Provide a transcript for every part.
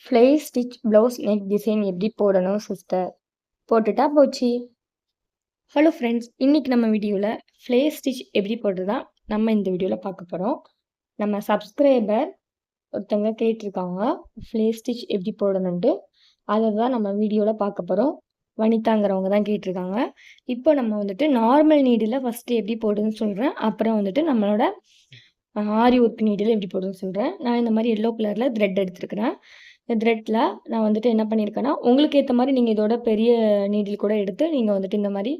Fly stitch blouse neck design எப்படி போடணும் sister? போட்டுட்டா போச்சு. ஹலோ ஃப்ரெண்ட்ஸ், இன்னைக்கு நம்ம வீடியோவில் ஃப்ளை ஸ்டிச் எப்படி போடுறதா நம்ம இந்த வீடியோவில் பார்க்க போகிறோம். நம்ம சப்ஸ்கிரைபர் ஒருத்தவங்க கேட்டிருக்காங்க ஃப்ளை ஸ்டிச் எப்படி போடணுன்ட்டு. அதை தான் நம்ம வீடியோவில் பார்க்க போகிறோம். வனிதாங்கிறவங்க தான் கேட்டிருக்காங்க. இப்போ நம்ம வந்துட்டு நார்மல் நீடில் ஃபஸ்ட்டு எப்படி போடுதுன்னு சொல்கிறேன். அப்புறம் வந்துட்டு நம்மளோட ஆரி ஒர்க் நீடில் எப்படி போடுறதுன்னு சொல்கிறேன். நான் இந்த மாதிரி எல்லோ கலரில் த்ரெட் எடுத்துருக்கிறேன். இந்த த்ரெட்டில் நான் வந்துட்டு என்ன பண்ணியிருக்கேன்னா, உங்களுக்கு ஏற்ற மாதிரி நீங்கள் இதோட பெரிய நீடில் கூட எடுத்து நீங்கள் வந்துட்டு இந்த மாதிரி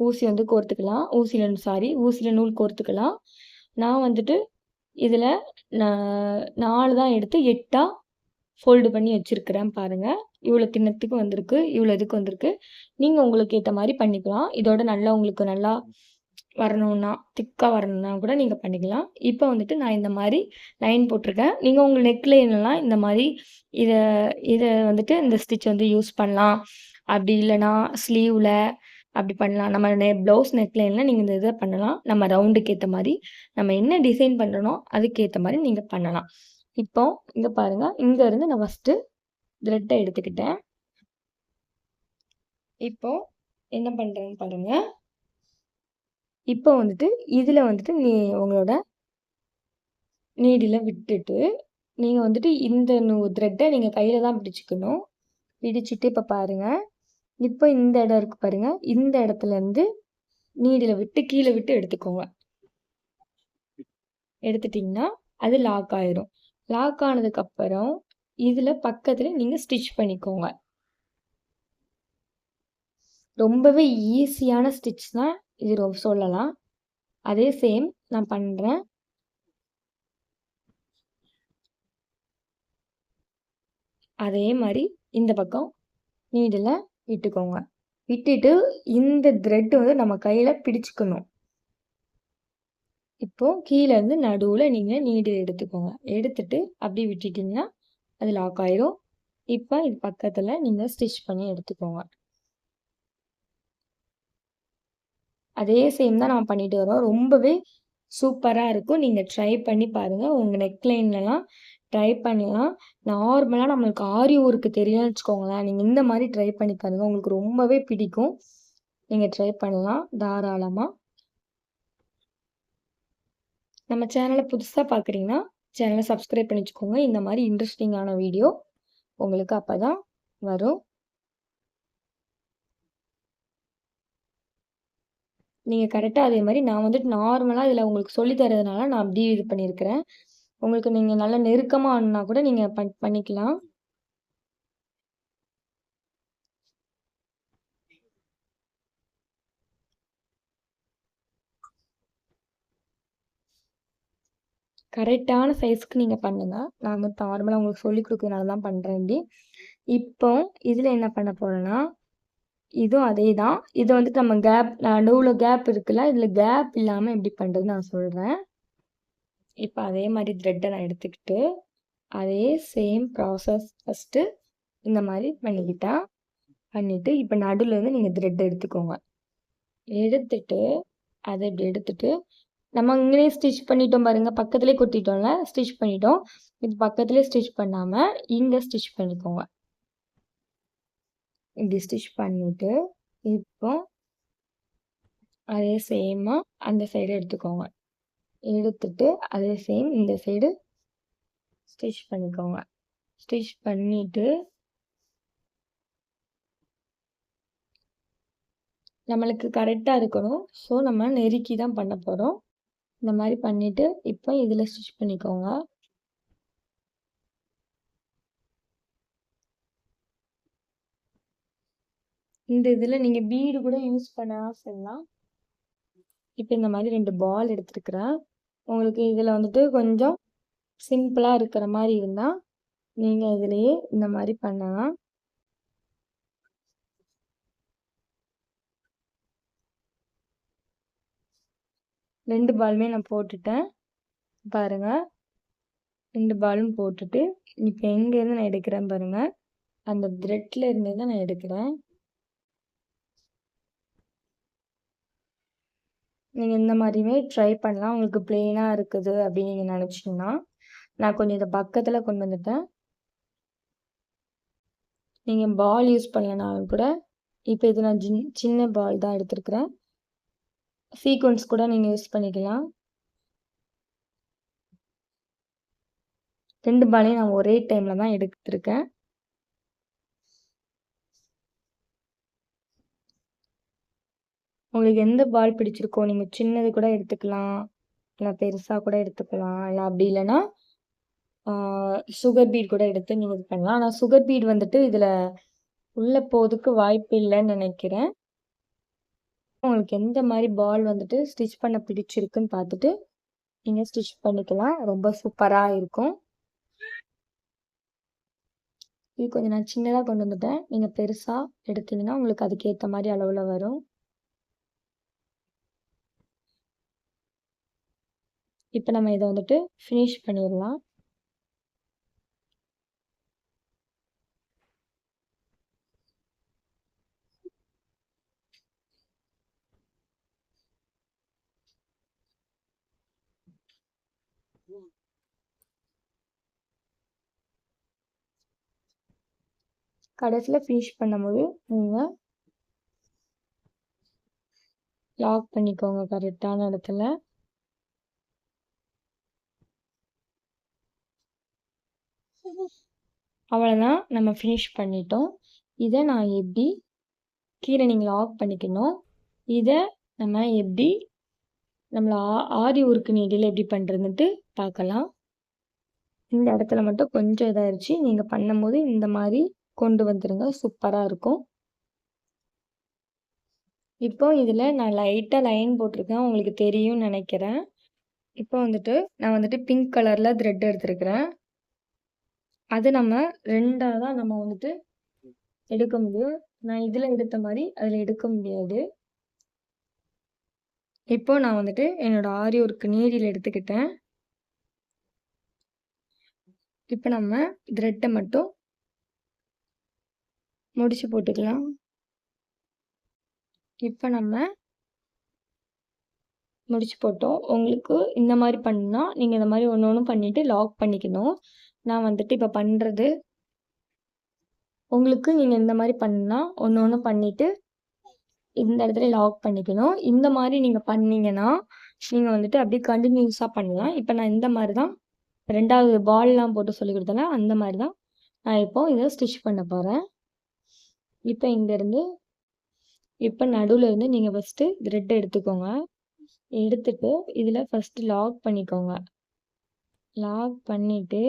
ஊசி வந்து கோர்த்துக்கலாம். ஊசியில் நூல் கோர்த்துக்கலாம். நான் வந்துட்டு இதில் நான் 4 தான் எடுத்து 8ஆ ஃபோல்டு பண்ணி வச்சுருக்கிறேன் பாருங்கள். இவ்வளோ தின்னத்துக்கு வந்திருக்கு, இவ்வளோ இதுக்கு வந்திருக்கு. நீங்கள் உங்களுக்கு ஏற்ற மாதிரி பண்ணிக்கலாம். இதோட நல்லா உங்களுக்கு நல்லா வரணும்னா, திக்காக வரணும்னா கூட நீங்கள் பண்ணிக்கலாம். இப்போ வந்துட்டு நான் இந்த மாதிரி லைன் போட்டிருக்கேன். நீங்கள் உங்கள் நெக் லைன்லாம் இந்த மாதிரி இதை இதை வந்துட்டு இந்த ஸ்டிச் வந்து யூஸ் பண்ணலாம். அப்படி இல்லைனா ஸ்லீவில் அப்படி பண்ணலாம். நம்ம ப்ளவுஸ் நெக் லைனில் நீங்கள் இந்த இதை பண்ணலாம். நம்ம ரவுண்டுக்கு ஏற்ற மாதிரி நம்ம என்ன டிசைன் பண்ணுறனோ அதுக்கேற்ற மாதிரி நீங்கள் பண்ணலாம். இப்போ இங்கே பாருங்கள், இங்கேருந்து நான் ஃபஸ்ட்டு த்ரெட்டை எடுத்துக்கிட்டேன். இப்போ என்ன பண்ணுறேன்னு பாருங்கள். இப்போ வந்துட்டு இதில் வந்துட்டு உங்களோட நீடில் விட்டுட்டு நீங்கள் வந்துட்டு இந்த த்ரெட்டை நீங்கள் கையில் தான் பிடிச்சிக்கணும். பிடிச்சிட்டு இப்போ பாருங்கள், இப்போ இந்த இடம் இருக்குது பாருங்கள், இந்த இடத்துலேருந்து நீடில் விட்டு கீழே விட்டு எடுத்துக்கோங்க. எடுத்துட்டிங்கன்னா அது லாக் ஆயிரும். லாக் ஆனதுக்கப்புறம் இதில் பக்கத்தில் நீங்கள் ஸ்டிச் பண்ணிக்கோங்க. ரொம்பவே ஈஸியான ஸ்டிச் தான் இது சொல்லலாம். அதே சேம் நான் பண்ணுறேன். அதே மாதிரி இந்த பக்கம் நீடில் விட்டுக்கோங்க. விட்டுட்டு இந்த த்ரெட்டு வந்து நம்ம கையில் பிடிச்சிக்கணும். இப்போது கீழேருந்து நடுவில் நீங்கள் நீடில் எடுத்துக்கோங்க. எடுத்துட்டு அப்படியே விட்டுட்டிங்கன்னா அது லாக் ஆயிரும். இப்போ இது பக்கத்தில் நீங்கள் ஸ்டிச் பண்ணி எடுத்துக்கோங்க. அதே சேம் தான் நம்ம பண்ணிட்டு வரோம். ரொம்பவே சூப்பராக இருக்கும். நீங்கள் ட்ரை பண்ணி பாருங்கள். உங்கள் நெக்லைன்லலாம் ட்ரை பண்ணலாம். நார்மலாக நம்மளுக்கு ஆரி ஒர்க்கு தெரியும்னு வச்சுக்கோங்களேன், நீங்கள் இந்த மாதிரி ட்ரை பண்ணி பாருங்கள். உங்களுக்கு ரொம்பவே பிடிக்கும். நீங்கள் ட்ரை பண்ணலாம் தாராளமாக. நம்ம சேனலை புதுசாக பார்க்குறீங்கன்னா சேனலை சப்ஸ்கிரைப் பண்ணி வச்சுக்கோங்க. இந்த மாதிரி இன்ட்ரெஸ்டிங்கான வீடியோ உங்களுக்கு அப்போ தான் வரும். நீங்கள் கரெக்டாக அதே மாதிரி நான் வந்துட்டு நார்மலாக இதில் உங்களுக்கு சொல்லி தரதுனால நான் அப்படியே இது பண்ணியிருக்கிறேன். உங்களுக்கு நீங்கள் நல்லா நெருக்கமாக ஆனா கூட நீங்கள் பண்ணிக்கலாம். கரெக்டான சைஸ்க்கு நீங்கள் பண்ணுங்கள். நான் வந்து நார்மலாக உங்களுக்கு சொல்லிக் கொடுக்கறதுனால தான் பண்ணுறேன் இப்படி. இப்போ இதில் என்ன பண்ண போகிறேன்னா, இதுவும் அதே தான். இதை வந்துட்டு நம்ம நடுவில் கேப் இருக்குல்ல, இதில் கேப் இல்லாமல் எப்படி பண்ணுறதுன்னு நான் சொல்கிறேன். இப்போ அதே மாதிரி த்ரெட்டை நான் எடுத்துக்கிட்டு அதே சேம் ப்ராசஸ் ஃபஸ்ட்டு இந்த மாதிரி பண்ணிவிட்டு இப்போ நடுவுலேருந்து நீங்கள் த்ரெட் எடுத்துக்கோங்க. எடுத்துட்டு அதை இப்படி எடுத்துட்டு நம்ம இங்கேயே ஸ்டிச் பண்ணிட்டோம் பாருங்கள், பக்கத்துலேயே கொட்டிட்டோம்ல, ஸ்டிச் பண்ணிட்டோம். இது பக்கத்துலேயே ஸ்டிச் பண்ணாமல் இங்கே ஸ்டிச் பண்ணிக்கோங்க. இப்படி ஸ்டிச் பண்ணிவிட்டு இப்போ அதே சேமாக அந்த சைடு எடுத்துக்கோங்க. எடுத்துட்டு அதே சேம் இந்த சைடு ஸ்டிச் பண்ணிக்கோங்க. ஸ்டிச் பண்ணிவிட்டு நம்மளுக்கு கரெக்டாக இருக்கணும். ஸோ நம்ம நெருக்கி தான் பண்ண போகிறோம். இந்த மாதிரி பண்ணிவிட்டு இப்போ இதில் ஸ்டிச் பண்ணிக்கோங்க. இந்த இதில் நீங்கள் பீடு கூட யூஸ் பண்ண சொல்லலாம். இப்போ இந்த மாதிரி 2 பால் எடுத்துருக்குறேன். உங்களுக்கு இதில் வந்துட்டு கொஞ்சம் சிம்பிளாக இருக்கிற மாதிரி இருந்தால் நீங்கள் இதிலேயே இந்த மாதிரி பண்ணலாம். ரெண்டு பாலுமே நான் போட்டுட்டேன் பாருங்கள். 2 பாலும் போட்டுட்டு இப்போ எங்கேருந்து நான் எடுக்கிறேன் பாருங்கள், அந்த த்ரெட்டில் இருந்து தான் நான் எடுக்கிறேன். நீங்கள் இந்த மாதிரியுமே ட்ரை பண்ணலாம். உங்களுக்கு பிளெயினாக இருக்குது அப்படின்னு நீங்கள் நினச்சிங்கன்னா, நான் கொஞ்சம் இதை பக்கத்தில் கொண்டு வந்துட்டேன். நீங்கள் பால் யூஸ் பண்ணலனாலும் கூட, இப்போ இது நான் சின்ன பால் தான் எடுத்திருக்கிறேன். சீக்வென்ஸ் கூட நீங்கள் யூஸ் பண்ணிக்கலாம். 2 பாலையும் நான் ஒரே டைமில் தான் எடுத்திருக்கேன். உங்களுக்கு எந்த பால் பிடிச்சிருக்கோ நீங்கள் சின்னது கூட எடுத்துக்கலாம், இல்லை பெருசாக கூட எடுத்துக்கலாம், இல்லை அப்படி இல்லைன்னா சுகர் பீட் கூட எடுத்து நீங்கள் இது பண்ணலாம். ஆனால் சுகர் பீட் வந்துட்டு இதில் உள்ளே போகிறதுக்கு வாய்ப்பு இல்லைன்னு நினைக்கிறேன். உங்களுக்கு எந்த மாதிரி பால் வந்துட்டு ஸ்டிச் பண்ண பிடிச்சிருக்குன்னு பார்த்துட்டு நீங்கள் ஸ்டிச் பண்ணிக்கலாம். ரொம்ப சூப்பராக இருக்கும். இது கொஞ்சம் நான் சின்னதாக கொண்டு வந்துட்டேன். நீங்கள் பெருசாக எடுத்தீங்கன்னா உங்களுக்கு அதுக்கேற்ற மாதிரி அளவில் வரும். இப்போ நம்ம இதை வந்துட்டு ஃபினிஷ் பண்ணிடலாம். கடைசியில் ஃபினிஷ் பண்ணும்போது நீங்கள் லாக் பண்ணிக்கோங்க கரெக்டான இடத்துல. அவ்வளோதான், நம்ம ஃபினிஷ் பண்ணிட்டோம். இதை நான் எப்படி கீழே நீங்கள் லாக் பண்ணிக்கணும். இதை நம்ம எப்படி நம்மளை ஆரி ஒர்க்கு நீடில் எப்படி பண்ணுறதுன்ட்டு பார்க்கலாம். இந்த இடத்துல மட்டும் கொஞ்சம் இதாகிடுச்சு. நீங்கள் பண்ணும்போது இந்த மாதிரி கொண்டு வந்துடுங்க, சூப்பராக இருக்கும். இப்போ இதில் நான் லைட்டாக லைன் போட்டிருக்கேன், உங்களுக்கு தெரியும்னு நினைக்கிறேன். இப்போ வந்துட்டு நான் வந்துட்டு பிங்க் கலரில் த்ரெட் எடுத்துருக்கிறேன். அது நம்ம 2ஆக தான் நம்ம வந்துட்டு எடுக்க முடியும். நான் இதில் எடுத்த மாதிரி அதில் எடுக்க முடியாது. இப்போ நான் வந்துட்டு என்னோட ஆரி ஒர்க்கு நீடில் எடுத்துக்கிட்டேன். இப்போ நம்ம த்ரெட்டை மட்டும் முடிச்சு போட்டுக்கலாம். இப்போ நம்ம முடிச்சு போட்டோம். உங்களுக்கு இந்த மாதிரி பண்ணா நீங்கள் இந்த மாதிரி ஒன்று ஒன்று பண்ணிவிட்டு லாக் பண்ணிக்கணும். நான் வந்துட்டு இப்போ பண்ணுறது உங்களுக்கு நீங்கள் இந்த மாதிரி பண்ணால் ஒன்று ஒன்று பண்ணிவிட்டு இந்த இடத்துல லாக் பண்ணிக்கணும். இந்த மாதிரி நீங்கள் பண்ணீங்கன்னா நீங்கள் வந்துட்டு அப்படியே கண்டினியூஸாக பண்ணலாம். இப்போ நான் இந்த மாதிரி தான் 2வது பால்லாம் போட்டு சொல்லி கொடுத்தேன்ல, அந்த மாதிரி தான் நான் இப்போ இதை ஸ்டிச் பண்ண போகிறேன். இப்போ இங்கேருந்து இப்போ நடுவில் இருந்து நீங்கள் ஃபஸ்ட்டு த்ரெட் எடுத்துக்கோங்க. எடுத்துட்டு இதில் ஃபஸ்ட்டு லாக் பண்ணிக்கோங்க. லாக் பண்ணிவிட்டு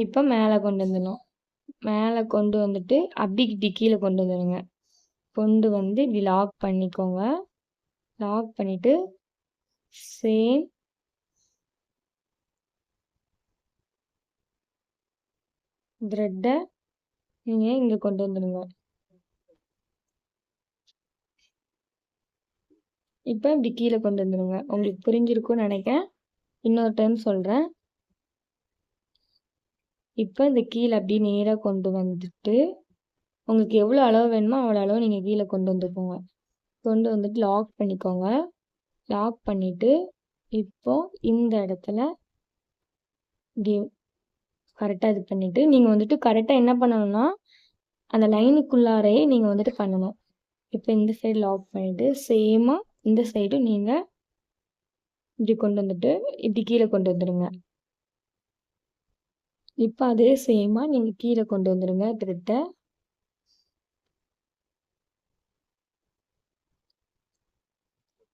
இப்போ மேலே கொண்டு வந்துடணும். மேலே கொண்டு வந்துட்டு அப்படி இப்படி கீழே கொண்டு வந்துடுங்க. கொண்டு வந்து இப்படி லாக் பண்ணிக்கோங்க. லாக் பண்ணிவிட்டு சேம் த்ரெட்டை நீங்கள் இங்கே கொண்டு வந்துடுங்க. இப்போ இப்படி கீழே கொண்டு வந்துடுங்க. உங்களுக்கு புரிஞ்சிருக்கும்னு நினைக்கிறேன். இன்னொரு டைம் சொல்கிறேன். இப்போ இந்த கீழே அப்படியே நேராக கொண்டு வந்துட்டு உங்களுக்கு எவ்வளோ அளவு வேணுமோ அவ்வளோ அளவு நீங்கள் கீழே கொண்டு வந்துக்கோங்க. கொண்டு வந்துட்டு லாக் பண்ணிக்கோங்க. லாக் பண்ணிவிட்டு இப்போ இந்த இடத்துல இப்படி கரெக்டாக இது பண்ணிவிட்டு நீங்கள் வந்துட்டு கரெக்டாக என்ன பண்ணணும்னா அந்த லைனுக்குள்ளாரையே நீங்கள் வந்துட்டு பண்ணணும். இப்போ இந்த சைடு லாக் பண்ணிவிட்டு சேமாக இந்த சைடும் நீங்கள் இப்படி கொண்டு வந்துட்டு இப்படி கீழே கொண்டு வந்துடுங்க. இப்போ அதே சேமாக நீங்கள் கீழே கொண்டு வந்துடுங்க த்ரெட்டை.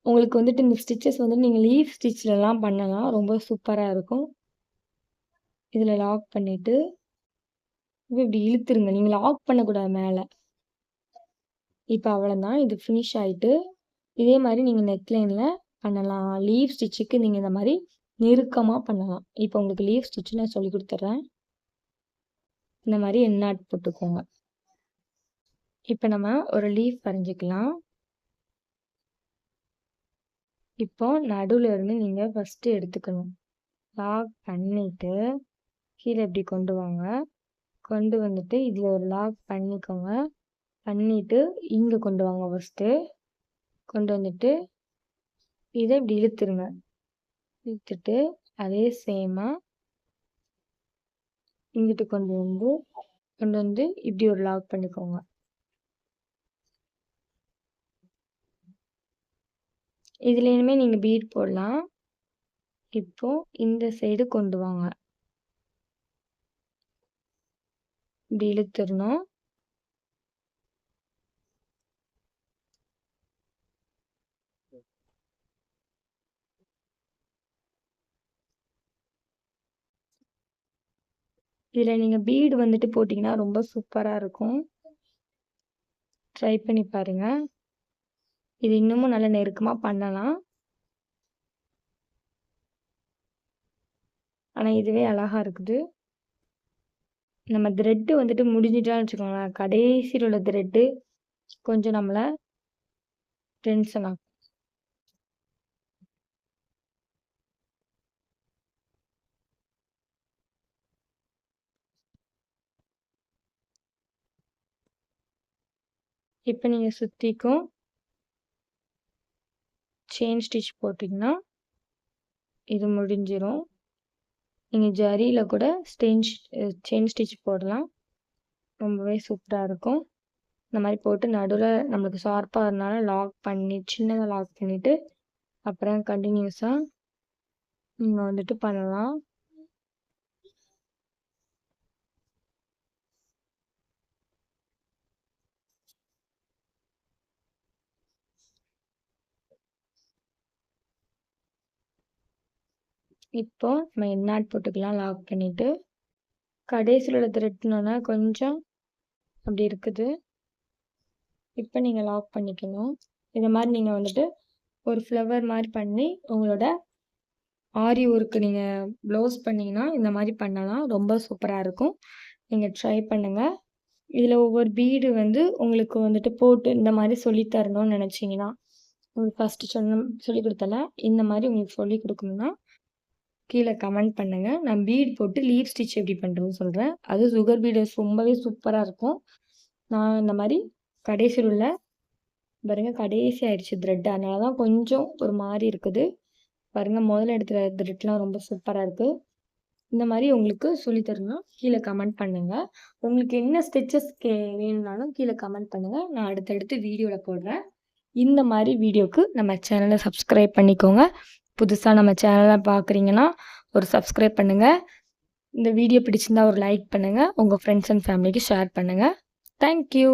உங்களுக்கு வந்துட்டு இந்த ஸ்டிச்சஸ் வந்து நீங்கள் லீஃப் ஸ்டிச்லலாம் பண்ணலாம், ரொம்ப சூப்பராக இருக்கும். இதில் லாக் பண்ணிவிட்டு இப்படி இழுத்துருங்க. நீங்கள் லாக் பண்ணக்கூடாது மேலே. இப்போ அவ்வளோதான், இது ஃபினிஷ் ஆகிட்டு. இதே மாதிரி நீங்கள் நெக்லைனில் பண்ணலாம். லீஃப் ஸ்டிச்சுக்கு நீங்கள் இந்த மாதிரி நெருக்கமாக பண்ணலாம். இப்போ உங்களுக்கு லீஃப் ஸ்டிச்சு நான் சொல்லி கொடுத்துட்றேன். இந்த மாதிரி எண்ணாட் போட்டுக்கோங்க. இப்போ நம்ம ஒரு லீஃப் வரைஞ்சிக்கலாம். இப்போ நடுவில் இருந்து நீங்கள் ஃபஸ்ட்டு எடுத்துக்கணும். லாக் பண்ணிவிட்டு கீழே இப்படி கொண்டு வாங்க. கொண்டு வந்துட்டு இதில் ஒரு லாக் பண்ணிக்கோங்க. பண்ணிவிட்டு இங்கே கொண்டு வாங்க ஃபஸ்ட்டு. கொண்டு வந்துட்டு இதை இப்படி இழுத்துருங்க. இழுத்துட்டு அதே சேமாக இங்கிட்டு கொண்டு வந்து இப்படி ஒரு லாக் பண்ணிக்கோங்க. இதுலேயுமே நீங்கள் பீட் போடலாம். இப்போ இந்த சைடு கொண்டு வாங்க. இப்படி இழுத்துடணும். இதில் நீங்கள் பீடு வந்துட்டு போட்டிங்கன்னா ரொம்ப சூப்பராக இருக்கும். ட்ரை பண்ணி பாருங்கள். இது இன்னமும் நல்லா நெருக்கமாக பண்ணலாம். ஆனால் இதுவே அழகாக இருக்குது. நம்ம த்ரெட்டு வந்துட்டு முடிஞ்சிட்டான்னு வச்சுக்கோங்களேன், கடைசியில் உள்ள த்ரெட்டு கொஞ்சம் நம்மளை டென்ஷன் ஆகும். இப்போ நீங்கள் சுற்றிக்கும் செயின் ஸ்டிச் போட்டிங்கன்னா இது முடிஞ்சிடும். நீங்கள் ஜரியில் கூட செயின் ஸ்டிச் போடலாம். ரொம்பவே சூப்பராக இருக்கும். இந்த மாதிரி போட்டு நடுவில் நம்மளுக்கு ஷார்ப்பாக இருந்தாலும் லாக் பண்ணி சின்னதாக லாக் பண்ணிவிட்டு அப்புறம் கண்டினியூஸாக நீங்கள் வந்துட்டு பண்ணலாம். இப்போ நம்ம எண்ணாட் போட்டுக்கலாம் லாக் பண்ணிவிட்டு. கடைசியில் உள்ள த்ரெட்னோன்னா கொஞ்சம் அப்படி இருக்குது. இப்போ நீங்கள் லாக் பண்ணிக்கணும். இந்த மாதிரி நீங்கள் வந்துட்டு ஒரு ஃப்ளவர் மாதிரி பண்ணி உங்களோட ஆரி ஒர்க்கு நீங்கள் ப்ளவுஸ் பண்ணிங்கன்னா இந்த மாதிரி பண்ணலாம். ரொம்ப சூப்பராக இருக்கும். நீங்கள் ட்ரை பண்ணுங்கள். இதில் ஒவ்வொரு பீடு வந்து உங்களுக்கு வந்துட்டு போட்டு இந்த மாதிரி சொல்லித்தரணும்னு நினச்சிங்கன்னா, உங்களுக்கு ஃபஸ்ட்டு சொல்லிக் கொடுத்தல இந்த மாதிரி உங்களுக்கு சொல்லிக் கொடுக்கணுன்னா கீழே கமெண்ட் பண்ணுங்கள். நான் பீட் போட்டு லீவ் ஸ்டிச் எப்படி பண்ணுறதுன்னு சொல்கிறேன். அது சுகர் பீடு ரொம்பவே சூப்பராக இருக்கும். நான் இந்த மாதிரி கடைசியில் உள்ள பாருங்கள், கடைசி ஆயிடுச்சு த்ரெட். அதனால தான் கொஞ்சம் ஒரு மாதிரி இருக்குது. பாருங்கள், முதல்ல எடுத்த த்ரெட்லாம் ரொம்ப சூப்பராக இருக்குது. இந்த மாதிரி உங்களுக்கு சொல்லித்தரணும் கீழே கமெண்ட் பண்ணுங்கள். உங்களுக்கு என்ன ஸ்டிச்சஸ் வேணும்னாலும் கீழே கமெண்ட் பண்ணுங்கள். நான் அடுத்தடுத்து வீடியோவில் போடுறேன். இந்த மாதிரி வீடியோவுக்கு நம்ம சேனலை சப்ஸ்கிரைப் பண்ணிக்கோங்க. புதுசாக நம்ம சேனலை பார்க்குறீங்கன்னா ஒரு சப்ஸ்கிரைப் பண்ணுங்கள். இந்த வீடியோ பிடிச்சிருந்தா ஒரு லைக் பண்ணுங்கள். உங்கள் ஃப்ரெண்ட்ஸ் அண்ட் ஃபேமிலிக்கு ஷேர் பண்ணுங்கள். தேங்க்யூ.